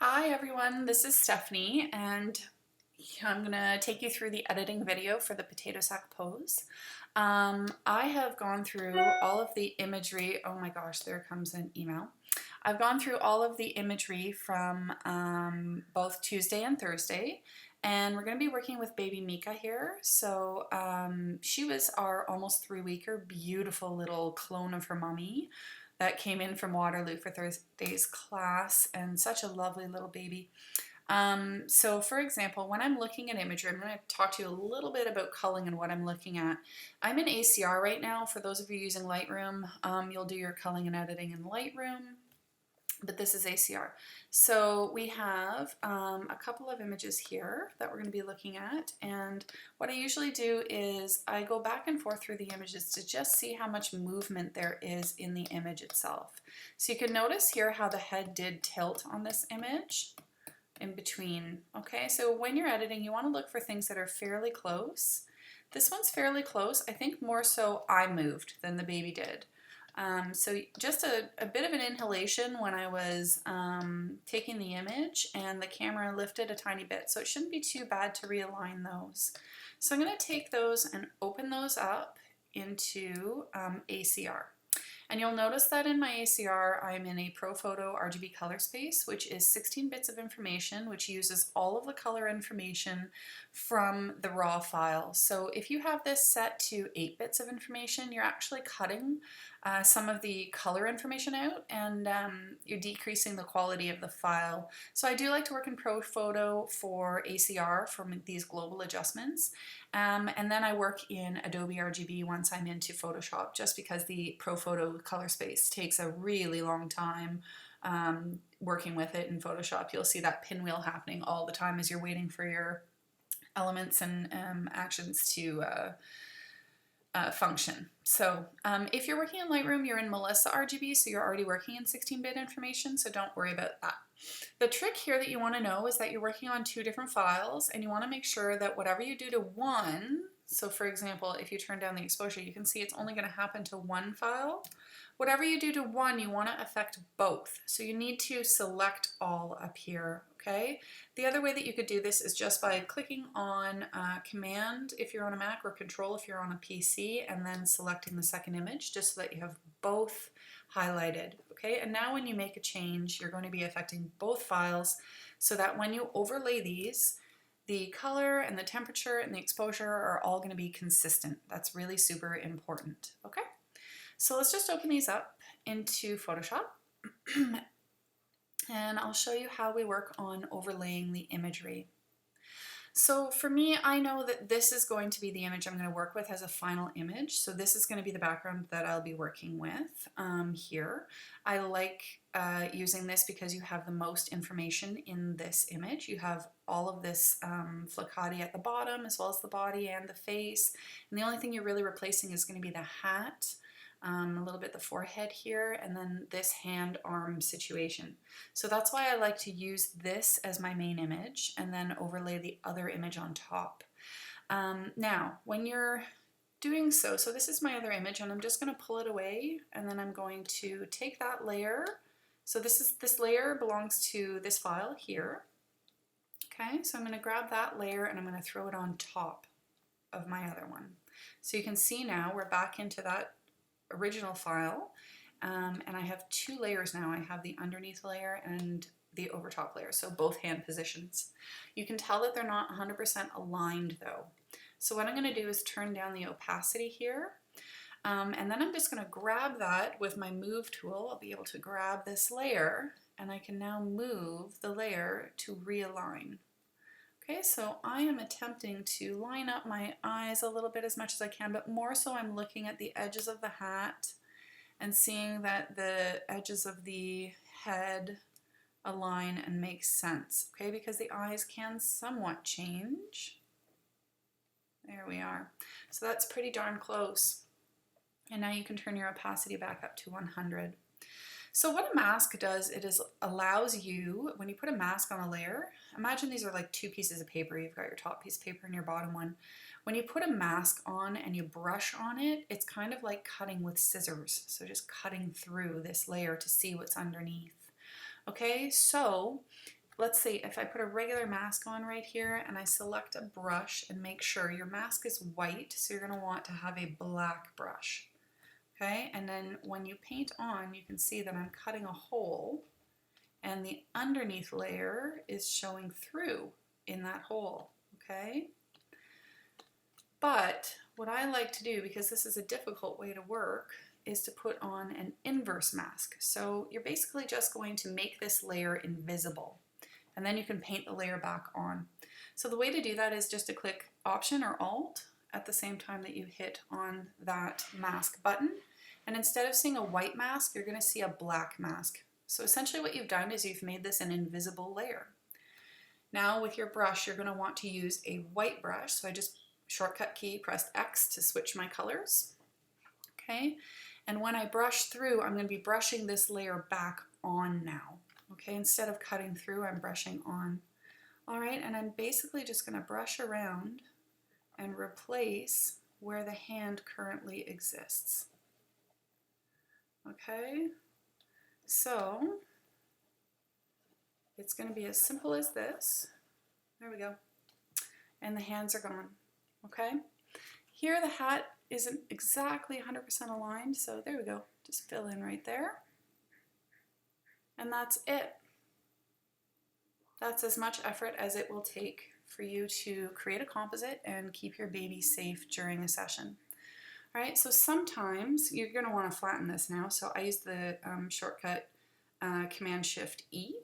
Hi everyone, this is Stephanie and I'm going to take you through the editing video for the potato sack pose. I have gone through all of the imagery. Oh my gosh, there comes an email. I've gone through all of the imagery from both Tuesday and Thursday, and we're going to be working with baby Mika here. So she was our almost 3-weeker, beautiful little clone of her mommy that came in from Waterloo for Thursday's class, and such a lovely little baby. So for example, when I'm looking at imagery, I'm going to talk to you a little bit about culling and what I'm looking at. I'm in ACR right now. For those of you using Lightroom, you'll do your culling and editing in Lightroom, but this is ACR. So we have a couple of images here that we're going to be looking at, and what I usually do is I go back and forth through the images to just see how much movement there is in the image itself. So you can notice here how the head did tilt on this image in between. Okay, so when you're editing, you want to look for things that are fairly close. This one's fairly close. I think more so I moved than the baby did. So just a bit of an inhalation when I was taking the image, and the camera lifted a tiny bit, so it shouldn't be too bad to realign those. So I'm going to take those and open those up into ACR. And you'll notice that in my ACR, I'm in a ProPhoto RGB color space, which is 16 bits of information, which uses all of the color information from the raw file. So if you have this set to 8 bits of information, you're actually cutting some of the color information out, and you're decreasing the quality of the file. So I do like to work in ProPhoto for ACR for these global adjustments. And then I work in Adobe RGB once I'm into Photoshop, just because the ProPhoto color space takes a really long time working with it in Photoshop. You'll see that pinwheel happening all the time as you're waiting for your elements and actions to function. So if you're working in Lightroom, you're in Melissa RGB, so you're already working in 16-bit information, so don't worry about that. The trick here that you want to know is that you're working on 2 different files, and you want to make sure that whatever you do to one, so for example, if you turn down the exposure, you can see it's only going to happen to one file. Whatever you do to one, you want to affect both. So you need to select all up here, okay? The other way that you could do this is just by clicking on Command if you're on a Mac, or Control if you're on a PC, and then selecting the second image just so that you have both highlighted, okay? And now when you make a change, you're going to be affecting both files, so that when you overlay these, the color and the temperature and the exposure are all going to be consistent. That's really super important, okay? So let's just open these up into Photoshop and I'll show you how we work on overlaying the imagery. So for me, I know that this is going to be the image I'm going to work with as a final image. So this is going to be the background that I'll be working with here. I like using this because you have the most information in this image. You have all of this flocati at the bottom, as well as the body and the face. And the only thing you're really replacing is going to be the hat, a little bit the forehead here, and then this hand-arm situation. So that's why I like to use this as my main image and then overlay the other image on top. Now, when you're doing so this is my other image, and I'm just going to pull it away, and then I'm going to take that layer. So this layer belongs to this file here. Okay, so I'm going to grab that layer and I'm going to throw it on top of my other one. So you can see now we're back into that original file, and I have 2 layers now. I have the underneath layer and the overtop layer, so both hand positions. You can tell that they're not 100% aligned though. So what I'm going to do is turn down the opacity here, and then I'm just going to grab that with my move tool. I'll be able to grab this layer, and I can now move the layer to realign. Okay, so I am attempting to line up my eyes a little bit as much as I can, but more so I'm looking at the edges of the hat and seeing that the edges of the head align and make sense, okay, because the eyes can somewhat change. There we are. So that's pretty darn close. And now you can turn your opacity back up to 100. So what a mask does, it allows you, when you put a mask on a layer, imagine these are like 2 pieces of paper. You've got your top piece of paper and your bottom one. When you put a mask on and you brush on it, it's kind of like cutting with scissors. So just cutting through this layer to see what's underneath. Okay, so let's see, if I put a regular mask on right here and I select a brush, and make sure your mask is white, so you're going to want to have a black brush. Okay, and then when you paint on, you can see that I'm cutting a hole and the underneath layer is showing through in that hole. Okay, but what I like to do, because this is a difficult way to work, is to put on an inverse mask. So you're basically just going to make this layer invisible, and then you can paint the layer back on. So the way to do that is just to click Option or Alt at the same time that you hit on that mask button. And instead of seeing a white mask, you're going to see a black mask. So essentially what you've done is you've made this an invisible layer. Now with your brush, you're going to want to use a white brush. So I just shortcut key pressed X to switch my colors. Okay, and when I brush through, I'm going to be brushing this layer back on now. Okay, instead of cutting through, I'm brushing on. All right, and I'm basically just going to brush around and replace where the hand currently exists. Okay, so it's going to be as simple as this. There we go. And the hands are gone. Okay, here the hat isn't exactly 100% aligned, so there we go. Just fill in right there. And that's it. That's as much effort as it will take for you to create a composite and keep your baby safe during a session. All right, so sometimes you're going to want to flatten this now. So I use the shortcut Command-Shift-E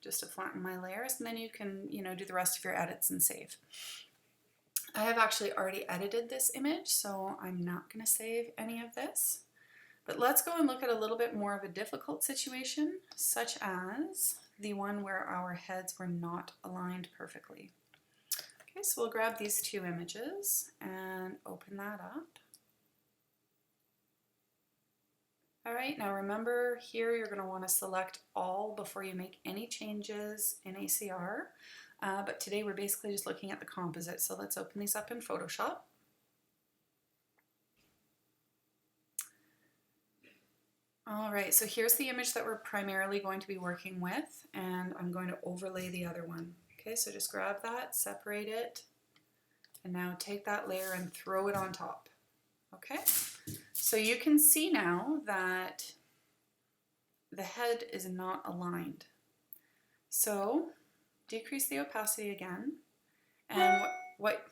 just to flatten my layers, and then you can, do the rest of your edits and save. I have actually already edited this image, so I'm not going to save any of this. But let's go and look at a little bit more of a difficult situation, such as the one where our heads were not aligned perfectly. Okay, so we'll grab these two images and open that up. All right, now remember here you're going to want to select all before you make any changes in ACR. But today we're basically just looking at the composite, so let's open these up in Photoshop. All right, so here's the image that we're primarily going to be working with, and I'm going to overlay the other one. Okay, so just grab that, separate it, and now take that layer and throw it on top. Okay, so you can see now that the head is not aligned. So decrease the opacity again, and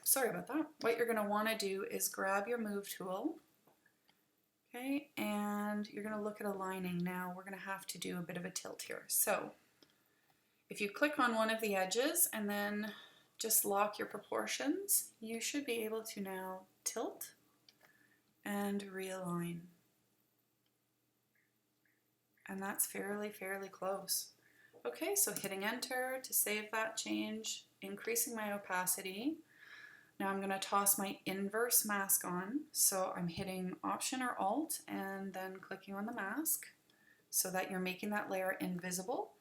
sorry about that. What you're going to want to do is grab your move tool, okay, and you're going to look at aligning. Now we're going to have to do a bit of a tilt here. So if you click on one of the edges and then just lock your proportions, you should be able to now tilt and realign. And that's fairly close. Okay, so hitting enter to save that change, increasing my opacity. Now I'm going to toss my inverse mask on. So I'm hitting Option or Alt and then clicking on the mask so that you're making that layer invisible.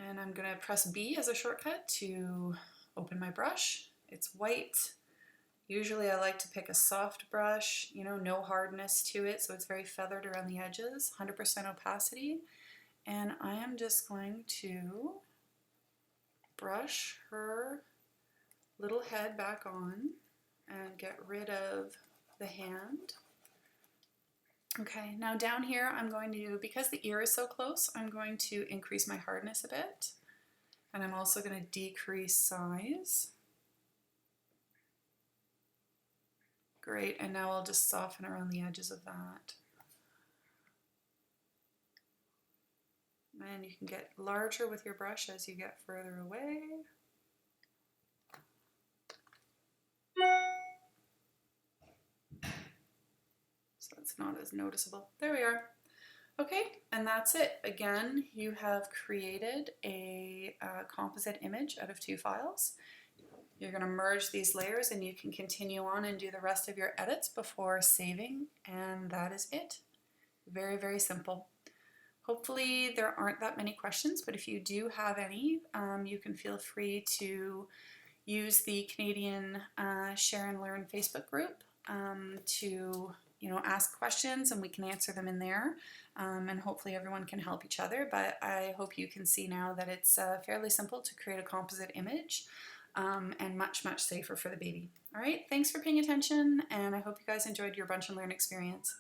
And I'm going to press B as a shortcut to open my brush. It's white. Usually I like to pick a soft brush, no hardness to it, so it's very feathered around the edges, 100% opacity. And I am just going to brush her little head back on and get rid of the hand. Okay, now down here I'm going to, because the ear is so close, I'm going to increase my hardness a bit. And I'm also going to decrease size. Great, and now I'll just soften around the edges of that. And you can get larger with your brush as you get further away. So it's not as noticeable. There we are. Okay, and that's it. Again, you have created a composite image out of 2 files. You're going to merge these layers and you can continue on and do the rest of your edits before saving, and that is it. Very simple. Hopefully there aren't that many questions, but if you do have any, you can feel free to use the Canadian Share and Learn Facebook group to ask questions, and we can answer them in there. and hopefully everyone can help each other, but I hope you can see now that it's fairly simple to create a composite image, and much, much safer for the baby. All right, thanks for paying attention, and I hope you guys enjoyed your Bunch and Learn experience.